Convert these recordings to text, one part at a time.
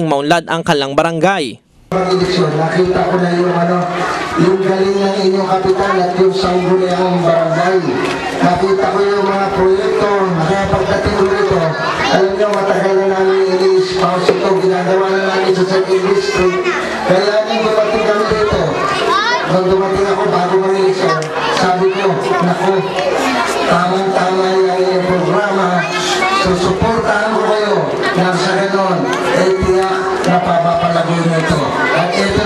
maunlad ang kanilang barangay. Pag-eleksyon, nakita ko na yung galing ng inyong kapitan at yung sangguniang barangay. Nakita ko yung mga proyekto, kaya pagdating ko rito, alam nyo, matagal na namin ini-spouse ito, ginagawa na namin sa second district. Kaya nung dumating kami dito, nung dumating ako bago mag-eleksyon, sabi ko, naku, tamang-tama yung inyong programa, susuportahan ko kayo na sa ganon, tiyak na papapalago nito. At ito,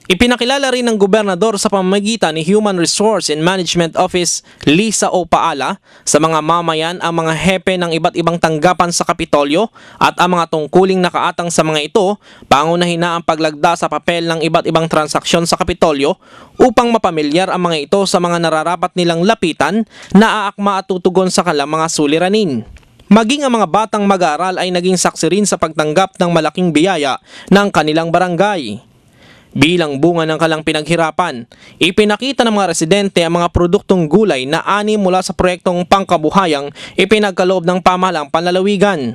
Ipinakilala rin ng gobernador sa pamamagitan ni Human Resource and Management Office Lisa O. Paala sa mga mamayan ang mga hepe ng iba't ibang tanggapan sa Kapitolyo at ang mga tungkuling nakaatang sa mga ito, pangunahin na ang paglagda sa papel ng iba't ibang transaksyon sa Kapitolyo upang mapamilyar ang mga ito sa mga nararapat nilang lapitan na aakma at tutugon sa kanilang mga suliranin. Maging ang mga batang mag-aaral ay naging saksi rin sa pagtanggap ng malaking biyaya ng kanilang barangay. Bilang bunga ng kanilang pinaghirapan, ipinakita ng mga residente ang mga produktong gulay na ani mula sa proyektong pangkabuhayang ipinagkaloob ng pamahalang panlalawigan.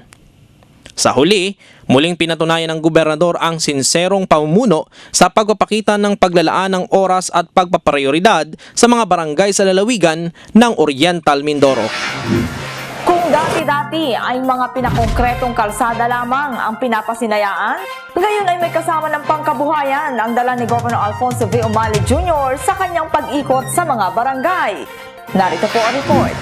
Sa huli, muling pinatunayan ng gobernador ang sinserong pamumuno sa pagpapakita ng paglalaan ng oras at pagpaprioridad sa mga barangay sa lalawigan ng Oriental Mindoro. Kung dati-dati ay mga pinakongkretong kalsada lamang ang pinapasinayaan, ngayon ay may kasama ng pangkabuhayan ang dala ni Governor Alfonso V. Umali Jr. sa kanyang pag-ikot sa mga barangay. Narito po ang report.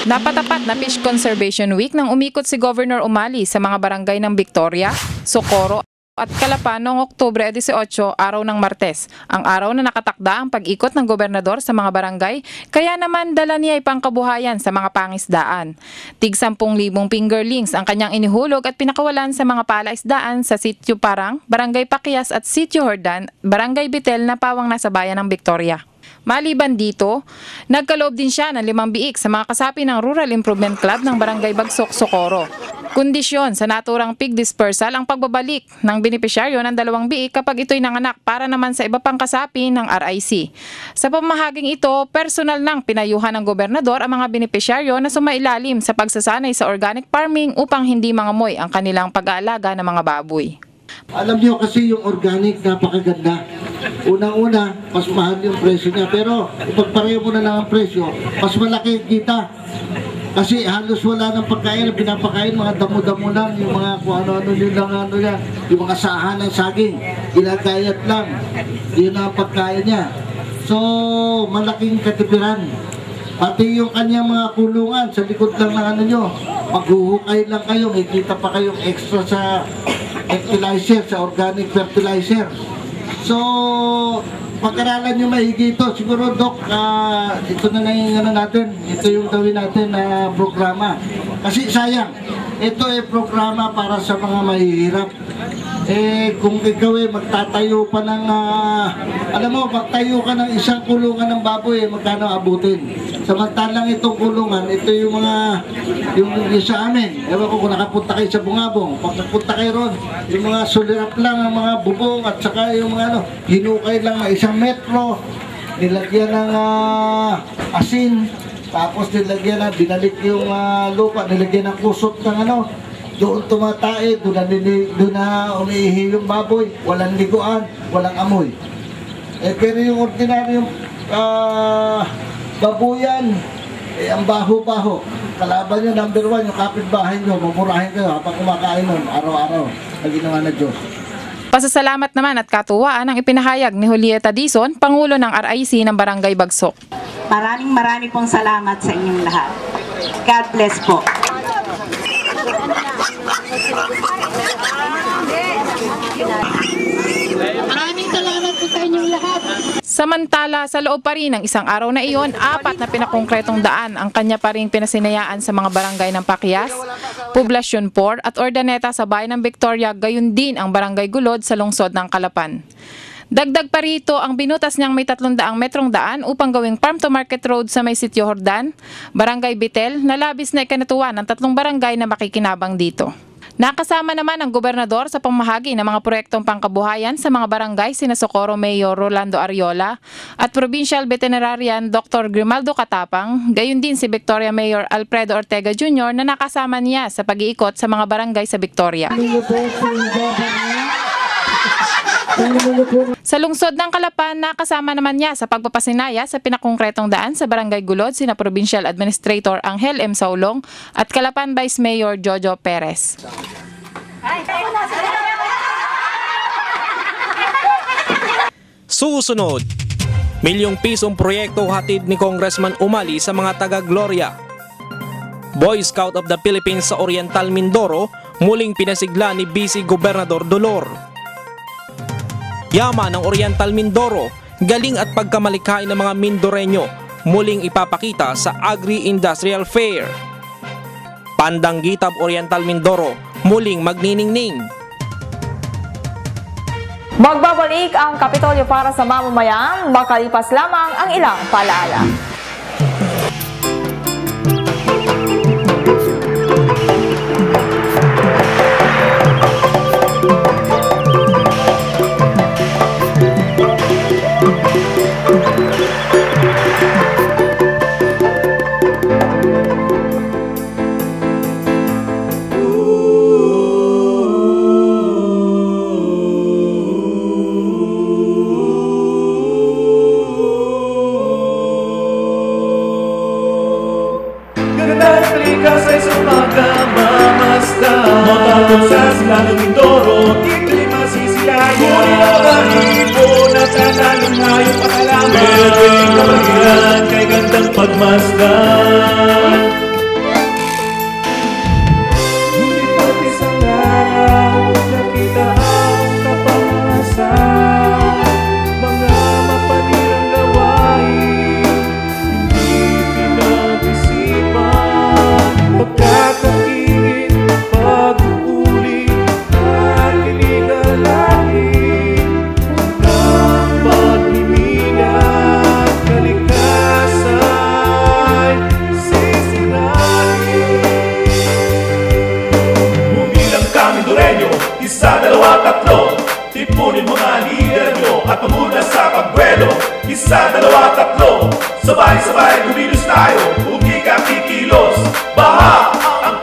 Napatapat na Fish Conservation Week nang umikot si Governor Umali sa mga barangay ng Victoria, Socorro at Calapan noong Oktubre 18, araw ng Martes, ang araw na nakatakda ang pag-ikot ng gobernador sa mga barangay, kaya naman dala niya ay pangkabuhayan sa mga pangisdaan. Tig 10,000 fingerlings ang kanyang inihulog at pinakawalan sa mga palaisdaan sa Sitio Parang, Barangay Paquias at Sitio Hordan, Barangay Bitel na pawang nasa bayan ng Victoria. Maliban dito, nagkaloob din siya ng 5 biik sa mga kasapi ng Rural Improvement Club ng Barangay Bagsok, Socorro. Kondisyon sa naturang pig dispersal ang pagbabalik ng benepisyaryo ng 2 biik kapag ito'y nanganak para naman sa iba pang kasapi ng RIC. Sa pamahaging ito, personal nang pinayuhan ng gobernador ang mga benepisyaryo na sumailalim sa pagsasanay sa organic farming upang hindi mangamoy ang kanilang pag-aalaga ng mga baboy. alam niyo kasi yung organic napakaganda. Unang-una, mas mahal yung presyo niya. Pero ipagpareho mo na lang ang presyo, mas malaki kita. Kasi halos wala ng pagkain, pinapakain, mga damo-damo lang, yung mga kung ano-ano yun lang, yan, yung mga sahan ng saging, ginagayat lang, yun ang pagkain niya. So, malaking katipiran. Pati yung kanyang mga kulungan, sa likod lang ng ano nyo, maghuhukay lang kayo, may kita pa kayong extra sa fertilizer, sa organic fertilizer. So, pag-aralan nyo maigi ito. Siguro, Doc, ito na lang yung ano natin. Ito yung gawin natin na programa. Kasi sayang, ito ay programa para sa mga mahihirap. Kung ikaw magtatayo pa ng, alam mo, magtayo ka ng isang kulungan ng baboy, magkano abutin? Samantalang itong kulungan, ito yung mga, yung sa amin. Ewan ko kung nakapunta kayo sa Bungabong. Pag napunta kayo ron, yung mga sulirap lang, ang mga bubong, at saka yung mga ano, hinukay lang na 1 metro, nilagyan ng asin, tapos nilagyan na, binalik yung lupa, nilagyan ng kusot ng ano, doon tumatae, doon na umiihi yung baboy, walang liguan, walang amoy. Pero yung ordinaryong babuyan, ang baho-baho. Kalaban nyo, number 1, yung kapitbahay nyo, mamurahin kayo habang kumakain nun, araw-araw, na ginawa na Diyos. Pasasalamat naman at katuwaan ang ipinahayag ni Julieta Dizon, Pangulo ng RIC ng Barangay Bagsok. Maraming pong salamat sa inyong lahat. God bless po. Maraming salamat po sa inyong lahat. Samantala, sa loob pa rin ng isang araw na iyon, 4 na pinakongkretong daan ang kanya pa rin pinasinayaan sa mga barangay ng Paquias, Poblacion 4 at Ordaneta sa bayan ng Victoria, gayon din ang Barangay Gulod sa lungsod ng Calapan. Dagdag pa rito ang binutas niyang may 300 metrong daan upang gawing farm to market road sa may Sitio Hordan, Barangay Bitel, na labis na ikinatuwa ng 3 barangay na makikinabang dito. Nakasama naman ang gobernador sa pamahagi ng mga proyektong pangkabuhayan sa mga barangay sina Socorro Mayor Rolando Ariola at Provincial Veterinarian Dr. Grimaldo Katapang, gayon din si Victoria Mayor Alfredo Ortega Jr. na nakasama niya sa pag-iikot sa mga barangay sa Victoria. Sa lungsod ng Calapan, nakasama naman niya sa pagpapasinaya sa pinakongkretong daan sa Barangay Gulod sina Provincial Administrator Angel M. Saulong at Calapan Vice Mayor Jojo Perez. Susunod, milyong pisong proyekto hatid ni Congressman Umali sa mga taga-Gloria. Boy Scout of the Philippines sa Oriental Mindoro muling pinasigla ni Vice Gobernador Dolor. Yaman ng Oriental Mindoro, galing at pagkamalikhain ng mga Mindoreño muling ipapakita sa Agri-Industrial Fair. Pandanggitab Oriental Mindoro muling magniningning. Magbabalik ang Kapitolyo para sa mamamayan, makalipas lamang ang ilang palaala. Sa silang Mindoro, dito'y masisilayan. Ngunit ang mga hipon at sasalong ngayong pakalaman. Pwedeng kabagilan kay gandang pagmasdan. Ngunit pati sa araw, nakita ang kapangasan. Mga mapanirang gawain, hindi pinag-isipan. Pagkakaingin, pag-uuli at iligalangin ang pagmimilat, kalikasan, sisirain. Bumilang kami Doreño, isa, dalawa, tatlo. Tipunin mga lider nyo at pamuna sa pagbuelo. Isa, dalawa, tatlo. Sabay-sabay kumilos tayo, huwag di ka kikilos. Baha ang